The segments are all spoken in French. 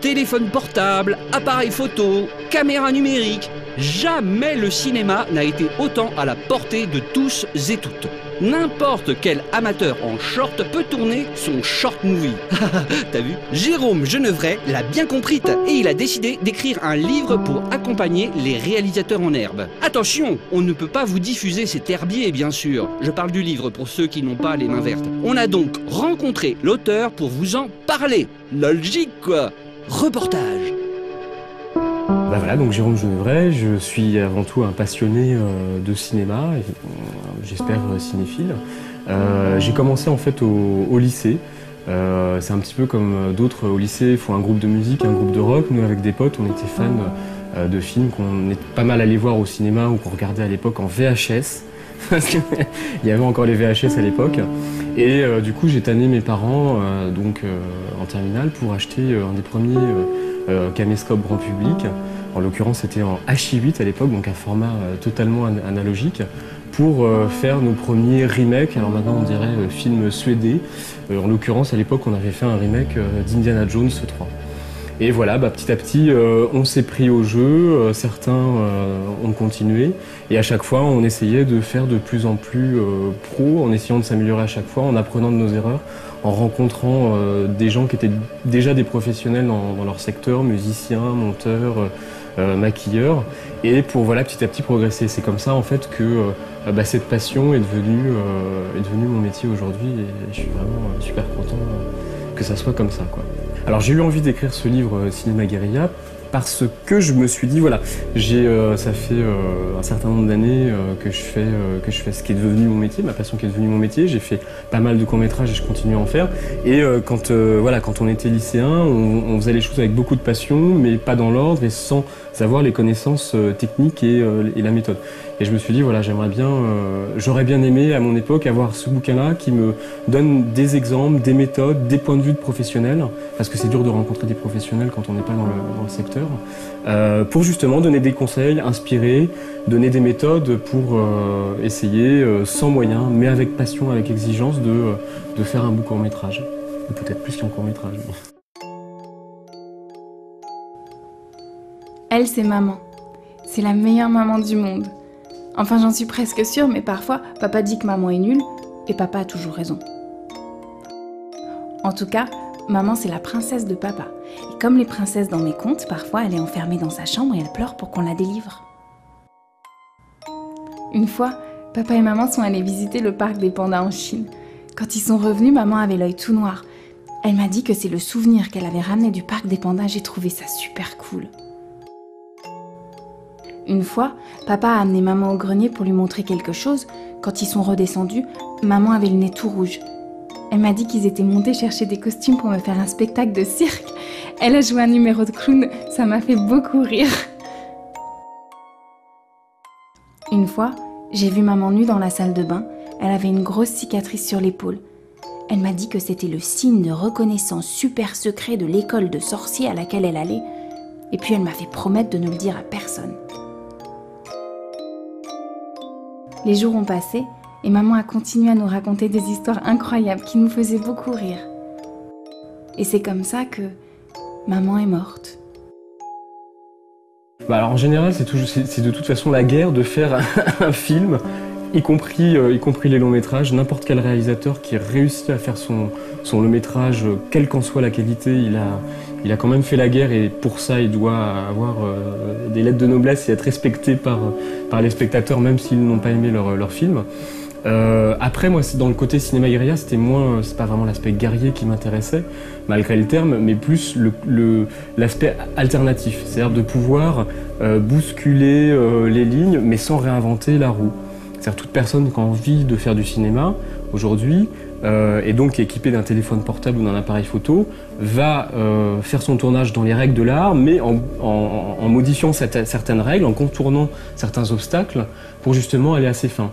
Téléphone portable, appareil photo, caméra numérique, jamais le cinéma n'a été autant à la portée de tous et toutes. N'importe quel amateur en short peut tourner son short movie. T'as vu? Jérôme Genevray l'a bien compris et il a décidé d'écrire un livre pour accompagner les réalisateurs en herbe. Attention, on ne peut pas vous diffuser cet herbier bien sûr. Je parle du livre pour ceux qui n'ont pas les mains vertes. On a donc rencontré l'auteur pour vous en parler. Logique quoi. Reportage. Bah voilà, donc Jérôme Genevray, je suis avant tout un passionné de cinéma, j'espère cinéphile. J'ai commencé en fait au lycée. C'est un petit peu comme d'autres au lycée, il faut un groupe de musique, un groupe de rock. Nous avec des potes, on était fans de films qu'on est pas mal allé voir au cinéma ou qu'on regardait à l'époque en VHS. Parce qu'il y avait encore les VHS à l'époque. Et du coup, j'ai tanné mes parents en terminale pour acheter un des premiers caméscopes grand public. En l'occurrence, c'était en Hi8 à l'époque, donc un format totalement analogique, pour faire nos premiers remakes. Alors maintenant, on dirait film suédé. En l'occurrence, à l'époque, on avait fait un remake d'Indiana Jones 3. Et voilà, petit à petit, on s'est pris au jeu, certains ont continué, et à chaque fois, on essayait de faire de plus en plus pro, en essayant de s'améliorer à chaque fois, en apprenant de nos erreurs, en rencontrant des gens qui étaient déjà des professionnels dans leur secteur, musiciens, monteurs, maquilleurs, et pour petit à petit progresser. C'est comme ça en fait que cette passion est devenue mon métier aujourd'hui, et je suis vraiment super content que ça soit comme ça, quoi. Alors j'ai eu envie d'écrire ce livre Cinéma Guérilla parce que je me suis dit, voilà, ça fait un certain nombre d'années que je fais ce qui est devenu mon métier, ma passion qui est devenue mon métier. J'ai fait pas mal de courts-métrages et je continue à en faire. Et quand on était lycéen, on faisait les choses avec beaucoup de passion, mais pas dans l'ordre et sans avoir les connaissances techniques et la méthode. Et je me suis dit, voilà, j'aurais bien aimé à mon époque avoir ce bouquin-là qui me donne des exemples, des méthodes, des points de vue de professionnels, parce que c'est dur de rencontrer des professionnels quand on n'est pas dans le secteur, pour justement donner des conseils, inspirer, donner des méthodes pour essayer, sans moyens, mais avec passion, avec exigence, de faire un beau court-métrage. Ou peut-être plus qu'un court-métrage. Elle, c'est maman. C'est la meilleure maman du monde. Enfin, j'en suis presque sûre, mais parfois, papa dit que maman est nulle, et papa a toujours raison. En tout cas, maman, c'est la princesse de papa. Et comme les princesses dans mes contes, parfois, elle est enfermée dans sa chambre et elle pleure pour qu'on la délivre. Une fois, papa et maman sont allés visiter le parc des pandas en Chine. Quand ils sont revenus, maman avait l'œil tout noir. Elle m'a dit que c'est le souvenir qu'elle avait ramené du parc des pandas. J'ai trouvé ça super cool. Une fois, papa a amené maman au grenier pour lui montrer quelque chose. Quand ils sont redescendus, maman avait le nez tout rouge. Elle m'a dit qu'ils étaient montés chercher des costumes pour me faire un spectacle de cirque. Elle a joué un numéro de clown, ça m'a fait beaucoup rire. Une fois, j'ai vu maman nue dans la salle de bain. Elle avait une grosse cicatrice sur l'épaule. Elle m'a dit que c'était le signe de reconnaissance super secret de l'école de sorciers à laquelle elle allait. Et puis elle m'a fait promettre de ne le dire à personne. Les jours ont passé et maman a continué à nous raconter des histoires incroyables qui nous faisaient beaucoup rire. Et c'est comme ça que maman est morte. Alors en général, c'est de toute façon la guerre de faire un film, y compris les longs métrages. N'importe quel réalisateur qui réussit à faire son long métrage, quelle qu'en soit la qualité, il a quand même fait la guerre, et pour ça il doit avoir des lettres de noblesse et être respecté par les spectateurs, même s'ils n'ont pas aimé leur film. Après, moi, dans le côté cinéma guérilla, c'est pas vraiment l'aspect guerrier qui m'intéressait, malgré le terme, mais plus l'aspect alternatif, c'est-à-dire de pouvoir bousculer les lignes, mais sans réinventer la roue. C'est-à-dire toute personne qui a envie de faire du cinéma aujourd'hui, et donc équipée d'un téléphone portable ou d'un appareil photo, va faire son tournage dans les règles de l'art, mais en modifiant certaines règles, en contournant certains obstacles, pour justement aller à ses fins.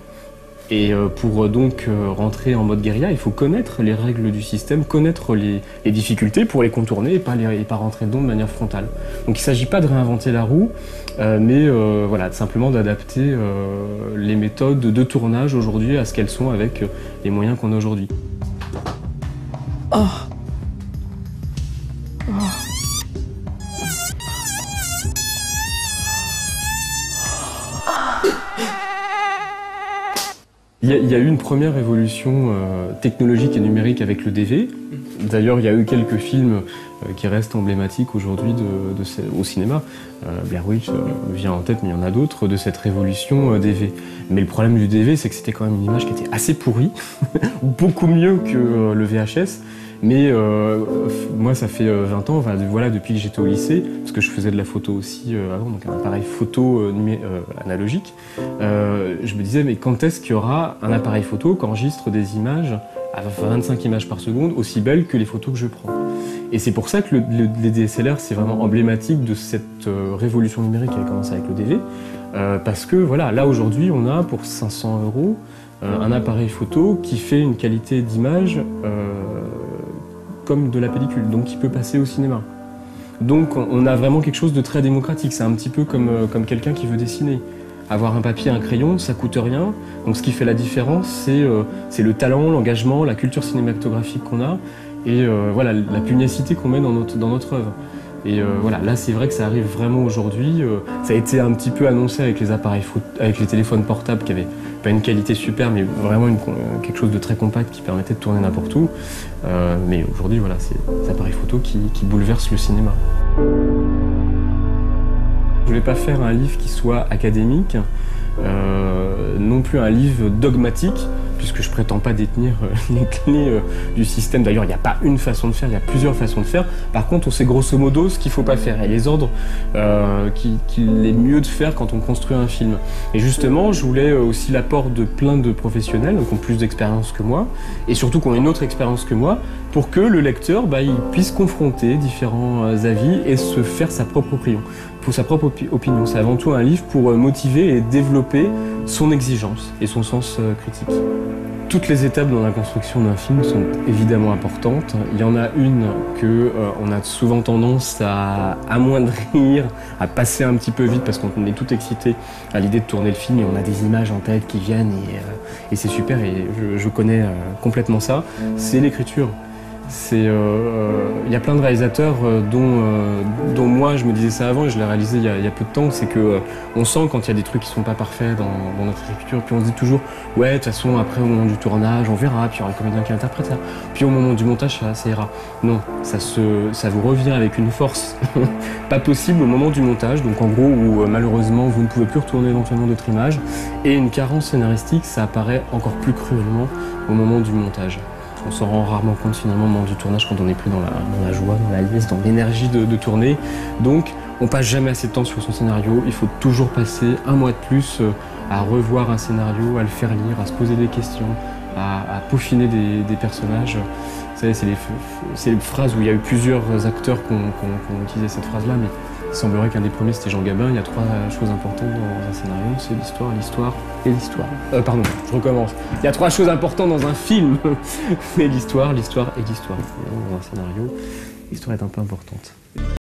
Et pour donc rentrer en mode guérilla, il faut connaître les règles du système, connaître les difficultés pour les contourner et pas rentrer dedans de manière frontale. Donc il ne s'agit pas de réinventer la roue, mais voilà, simplement d'adapter les méthodes de tournage aujourd'hui à ce qu'elles sont avec les moyens qu'on a aujourd'hui. Oh. Oh. Il y a eu une première évolution technologique et numérique avec le DV. D'ailleurs, il y a eu quelques films qui restent emblématiques aujourd'hui au cinéma. Blair Witch vient en tête, mais il y en a d'autres de cette révolution DV. Mais le problème du DV, c'est que c'était quand même une image qui était assez pourrie, beaucoup mieux que le VHS. Mais moi, ça fait 20 ans, enfin, voilà, depuis que j'étais au lycée, parce que je faisais de la photo aussi avant, donc un appareil photo analogique, je me disais, mais quand est-ce qu'il y aura un appareil photo qui enregistre des images à 25 images par seconde, aussi belles que les photos que je prends? Et c'est pour ça que les DSLR, c'est vraiment emblématique de cette révolution numérique qui a commencé avec le DV, parce que voilà, là aujourd'hui, on a pour 500 € un appareil photo qui fait une qualité d'image comme de la pellicule, donc qui peut passer au cinéma. Donc on a vraiment quelque chose de très démocratique, c'est un petit peu comme quelqu'un qui veut dessiner. Avoir un papier, un crayon, ça coûte rien, donc ce qui fait la différence, c'est le talent, l'engagement, la culture cinématographique qu'on a, et voilà, la pugnacité qu'on met dans notre œuvre. Et voilà, là c'est vrai que ça arrive vraiment aujourd'hui. Ça a été un petit peu annoncé avec les appareils avec les téléphones portables qui avaient pas une qualité super, mais vraiment quelque chose de très compact qui permettait de tourner n'importe où. Mais aujourd'hui, voilà, c'est des appareils photo qui bouleversent le cinéma. Je voulais pas faire un livre qui soit académique, non plus un livre dogmatique, puisque je prétends pas détenir les clés du système. D'ailleurs, il n'y a pas une façon de faire, il y a plusieurs façons de faire. Par contre, on sait grosso modo ce qu'il faut pas faire et les ordres qu'il est mieux de faire quand on construit un film. Et justement, je voulais aussi l'apport de plein de professionnels qui ont plus d'expérience que moi, et surtout qui ont une autre expérience que moi, pour que le lecteur il puisse confronter différents avis et se faire sa propre opinion. C'est avant tout un livre pour motiver et développer son exigence et son sens critique. Toutes les étapes dans la construction d'un film sont évidemment importantes. Il y en a une qu'on a souvent tendance à amoindrir, à passer un petit peu vite parce qu'on est tout excité à l'idée de tourner le film et on a des images en tête qui viennent et c'est super et je connais complètement ça. C'est l'écriture. Il y a plein de réalisateurs dont moi je me disais ça avant et je l'ai réalisé il y a peu de temps, c'est que on sent quand il y a des trucs qui sont pas parfaits dans notre écriture, puis on se dit toujours ouais de toute façon après au moment du tournage on verra, puis il y aura le comédien qui interprète ça, puis au moment du montage ça ira. Non, ça vous revient avec une force pas possible au moment du montage, donc en gros où malheureusement vous ne pouvez plus retourner éventuellement d'autres images, et une carence scénaristique ça apparaît encore plus cruellement au moment du montage. On s'en rend rarement compte finalement au moment du tournage quand on n'est plus dans la joie, dans la liesse, dans l'énergie de tourner. Donc on passe jamais assez de temps sur son scénario, il faut toujours passer un mois de plus à revoir un scénario, à le faire lire, à se poser des questions, à peaufiner des personnages. Vous savez, c'est les phrases où il y a eu plusieurs acteurs qui ont utilisé cette phrase-là, mais il semblerait qu'un des premiers c'était Jean Gabin. Il y a 3 choses importantes dans un scénario, c'est l'histoire, l'histoire et l'histoire. Pardon, je recommence. Il y a 3 choses importantes dans un film, mais l'histoire et l'histoire. Dans un scénario, l'histoire est un peu importante.